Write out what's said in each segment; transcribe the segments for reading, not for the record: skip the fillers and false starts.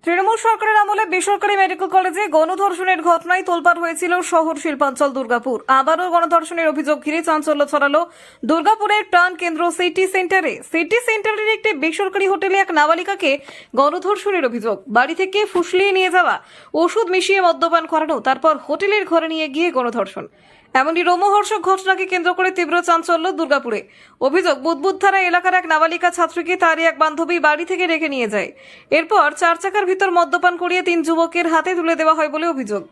তৃণমূল সরকারের আমলে বেসরকারি মেডিকেল কলেজে গণধর্ষণের ঘটনায় তোলপাড় হয়েছিল শহর শিল্পাঞ্চল দুর্গাপুর। আবারও গণধর্ষণের অভিযোগ ঘিরে চাঞ্চল্য ছড়ালো দুর্গাপুরের প্রাণ কেন্দ্র সিটি সেন্টারে। সিটি সেন্টারের একটি বেসরকারি হোটেলে এক নাবালিকাকে গণধর্ষণের অভিযোগ। বাড়ি থেকে ফুসলিয়ে নিয়ে যাওয়া, ওষুধ মিশিয়ে মদ্যপান করানো, তারপর হোটেলের ঘরে নিয়ে গিয়ে গণধর্ষণ। এমনই রোমহর্ষক ঘটনাকে কেন্দ্র করে তীব্র চাঞ্চল্য দুর্গাপুরে। অভিযোগ, বুদবুদধারা এলাকার এক নাবালিকা ছাত্রীকে তারই এক বান্ধবী বাড়ি থেকে রেখে নিয়ে যায়। এরপর 4 চাকার ভিতর মদ্যপান করিয়ে 3 যুবকের হাতে তুলে দেওয়া হয় বলে অভিযোগ।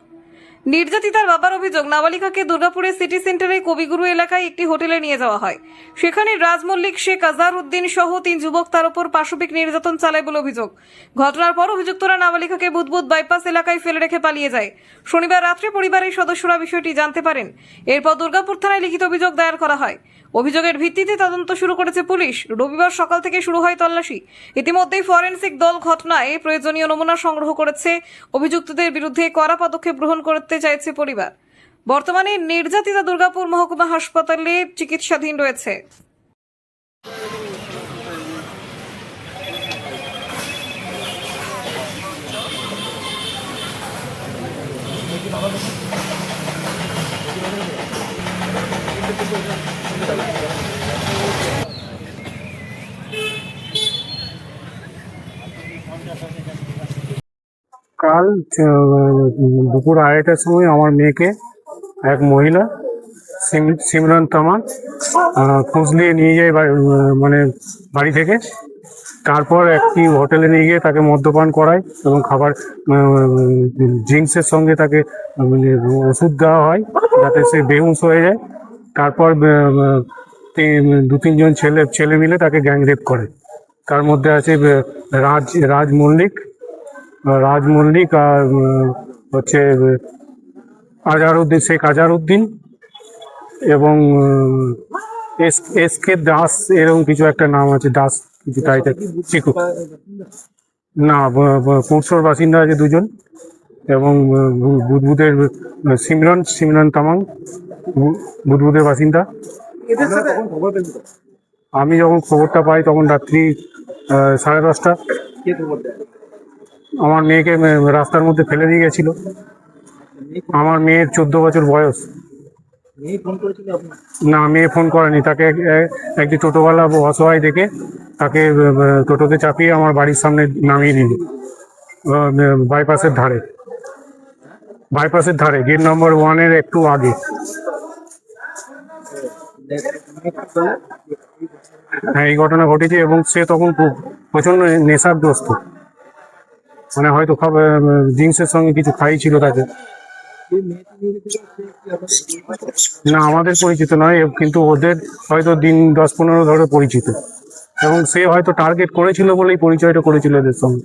নির্যাতিতার বাবার অভিযোগ, নাবালিকাকে দুর্গাপুরের সিটি সেন্টারে কবিগুরু এলাকায় একটি হোটেলে নিয়ে যাওয়া হয়। সেখানে রাজ মল্লিক, শেখ আজহারউদ্দিন সহ 3 যুবক তার উপর পাশবিক নির্যাতন চালায় বলে অভিযোগ। ঘটনার পর অভিযুক্তরা নাবালিকাকে বুদবুদ বাইপাস এলাকায় ফেলে রেখে পালিয়ে যায়। শনিবার রাত্রে পরিবারের সদস্যরা বিষয়টি জানতে পারেন। এরপর দুর্গাপুর থানায় লিখিত অভিযোগ দায়ের করা হয়। অভিযোগের ভিত্তিতে তদন্ত শুরু করেছে পুলিশ। রবিবার সকাল থেকে শুরু হয় তল্লাশি। ইতিমধ্যেই ফরেনসিক দল ঘটনায় প্রয়োজনীয় নমুনা সংগ্রহ করেছে। অভিযুক্তদের বিরুদ্ধে কড়া পদক্ষেপ গ্রহণ করতে চাইছে পরিবার। বর্তমানে নির্যাতিতা দুর্গাপুর মহকুমা হাসপাতালে চিকিৎসাধীন রয়েছে। কাল দুপুর 2:30টার সময় আমার মেয়েকে এক মহিলা সিমরান তামান ফুসলিয়ে নিয়ে যায় মানে বাড়ি থেকে। তারপর একটি হোটেলে নিয়ে গিয়ে তাকে মদ্যপান করায় এবং খাবার ড্রিঙ্কসের সঙ্গে তাকে ওষুধ দেওয়া হয় যাতে সে বেহুঁশ হয়ে যায়। তারপর 2-3 জন ছেলে মিলে তাকে গ্যাং রেপ করে। তার মধ্যে আছে রাজ মল্লিক আর হচ্ছে শেখ আজহারউদ্দিন এবং এস কে দাস, এরকম কিছু একটা নাম আছে, দাস কিছু টাইটেল। চিকু না, পুরসর বাসিন্দা আছে 2 জন এবং বুদবুদের সিমরান তামাং বুদবুদের বাসিন্দা। আমি যখন খবরটা পাই তখন রাত্রি 10:30। আমার মেয়েকে রাস্তার মধ্যে ফেলে দিয়ে গেছিল। আমার মেয়ের 14 বছর বয়স। না, মেয়ে ফোন করেনি। তাকে একটি টোটোওয়ালা অসহায় দেখে তাকে টোটোতে চাপিয়ে আমার বাড়ির সামনে নামিয়ে দিল, বাইপাসের ধারে গেট নম্বর 1-এর একটু আগে। হ্যাঁ, এই ঘটনা ঘটেছে এবং সে তখন প্রচন্ড নেশাগ্রস্ত, মানে হয়তো ড্রিঙ্কসের সঙ্গে কিছু খাইছিল তাকে। না, আমাদের পরিচিত নয়, কিন্তু ওদের হয়তো দিন 10-15 ধরে পরিচিত এবং সে হয়তো টার্গেট করেছিল বলেই পরিচয়টা করেছিল এদের সঙ্গে।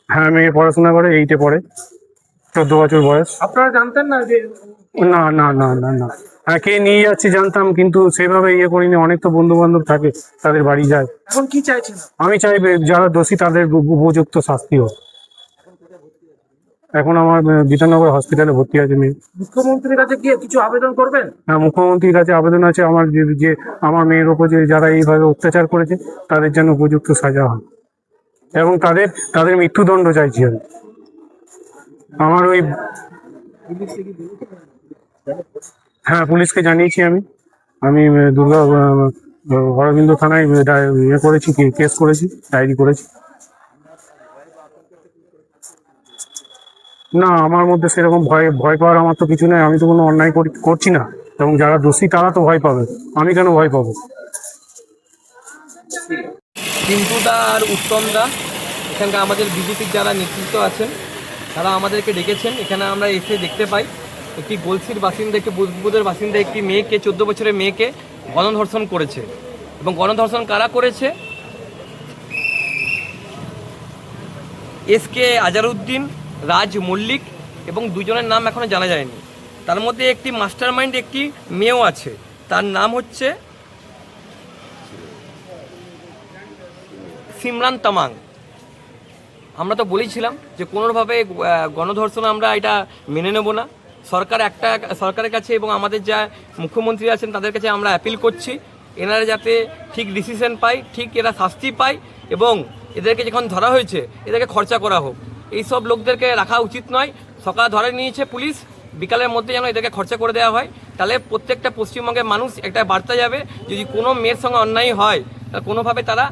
হ্যাঁ, মেয়ে পড়াশোনা করে, 8-এ পড়ে, 14 বছর বয়স। আপনারা জানতেন না যে? না না না না না, হ্যাঁ, কে নিয়ে যাচ্ছে জানতাম, কিন্তু সেভাবে করিনি। অনেক তো বন্ধু বান্ধব থাকে, তাদের বাড়ি যায়। এখন কি চাইছেন? আমি চাই যারা দোষী তাদের উপযুক্ত শাস্তি হোক। এখন আমার বিধাননগর হসপিটালে ভর্তি আছে মেয়ে। মুখ্যমন্ত্রীর কাছে গিয়ে কিছু আবেদন করবেন? হ্যাঁ, মুখ্যমন্ত্রীর কাছে আবেদন আছে আমার, যে আমার মেয়ের ওপর যে যারা এইভাবে অত্যাচার করেছে তাদের যেন উপযুক্ত সাজা হয় এবং তাদের মৃত্যুদণ্ড চাইছি আমি। আমার ওই, হ্যাঁ, পুলিশকে জানিয়েছি আমি অরবিন্দ থানায় করেছি, কেস করেছি, ডায়েরি করেছি। না, আমার মধ্যে সেরকম ভয় পাওয়ার আমার তো কিছু নেই। আমি তো কোনো অন্যায় করছি না এবং যারা দোষী তারা তো ভয় পাবে, আমি কেন ভয় পাবো? পিন্টুদা আর উত্তমদা, এখানকার আমাদের বিজেপির যারা নেতৃত্ব আছেন তারা আমাদেরকে ডেকেছেন। এখানে আমরা এসে দেখতে পাই একটি গলসির বাসিন্দা, একটি বুদবুদের বাসিন্দা একটি মেয়েকে, 14 বছরের মেয়েকে গণধর্ষণ করেছে। এবং গণধর্ষণ কারা করেছে? এস কে আজহারউদ্দিন, রাজ মল্লিক এবং 2 জনের নাম এখনও জানা যায়নি। তার মধ্যে একটি মাস্টার মাইন্ড, একটি মেয়েও আছে, তার নাম হচ্ছে সিমরান তামাং। আমরা তো বলেছিলাম যে কোনোভাবে গণধর্ষণ আমরা এটা মেনে নেব না। সরকারের কাছে এবং আমাদের যা মুখ্যমন্ত্রী আছেন তাদের কাছে আমরা অ্যাপিল করছি, এনারা যাতে ঠিক ডিসিশন পায়, ঠিক এরা শাস্তি পায় এবং এদেরকে যখন ধরা হয়েছে এদেরকে খরচা করা হোক। এইসব লোকদেরকে রাখা উচিত নয়। সকালে ধরে নিয়েছে পুলিশ, বিকালের মধ্যে যেন এদেরকে খরচা করে দেওয়া হয়। তাহলে প্রত্যেকটা পশ্চিমবঙ্গের মানুষ একটা বার্তা যাবে, যদি কোনো মেয়ের সঙ্গে অন্যায় হয় তাহলে কোনোভাবে তারা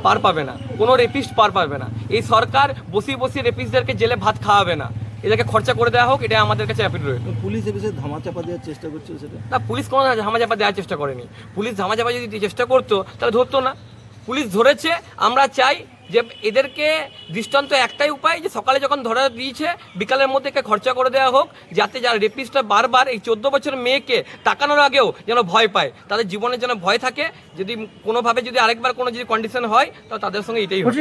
পার পাবে না, কোনো রেপিস্ট পার পাবে না। এই সরকার বসিয়ে বসিয়ে রেপিস্টদেরকে জেলে ভাত খাওয়াবে না, এদেরকে খরচা করে দেওয়া হোক, এটা আমাদের কাছে অ্যাপিল রয়েছে। পুলিশ এ বিষয়ে ধামাচাপা দেওয়ার চেষ্টা করছে সেটা। না, পুলিশ কোনো ধামাচাপা দেওয়ার চেষ্টা করেনি। পুলিশ ধামাচাপা যদি চেষ্টা করতো তাহলে ধরতো না। পুলিশ ধরেছে। আমরা চাই যে এদেরকে দৃষ্টান্ত একটাই উপায়, যে সকালে যখন ধরা দিয়েছে বিকালের মধ্যে একে খরচা করে দেওয়া হোক, যাতে যারা রেপিস্টরা বারবার এই 14 বছরের মেয়েকে তাকানোর আগেও যেন ভয় পায়, তাদের জীবনের যেন ভয় থাকে। যদি কোনোভাবে যদি আরেকবার কোনো যদি কন্ডিশন হয় তাহলে তাদের সঙ্গে এটাই হবে।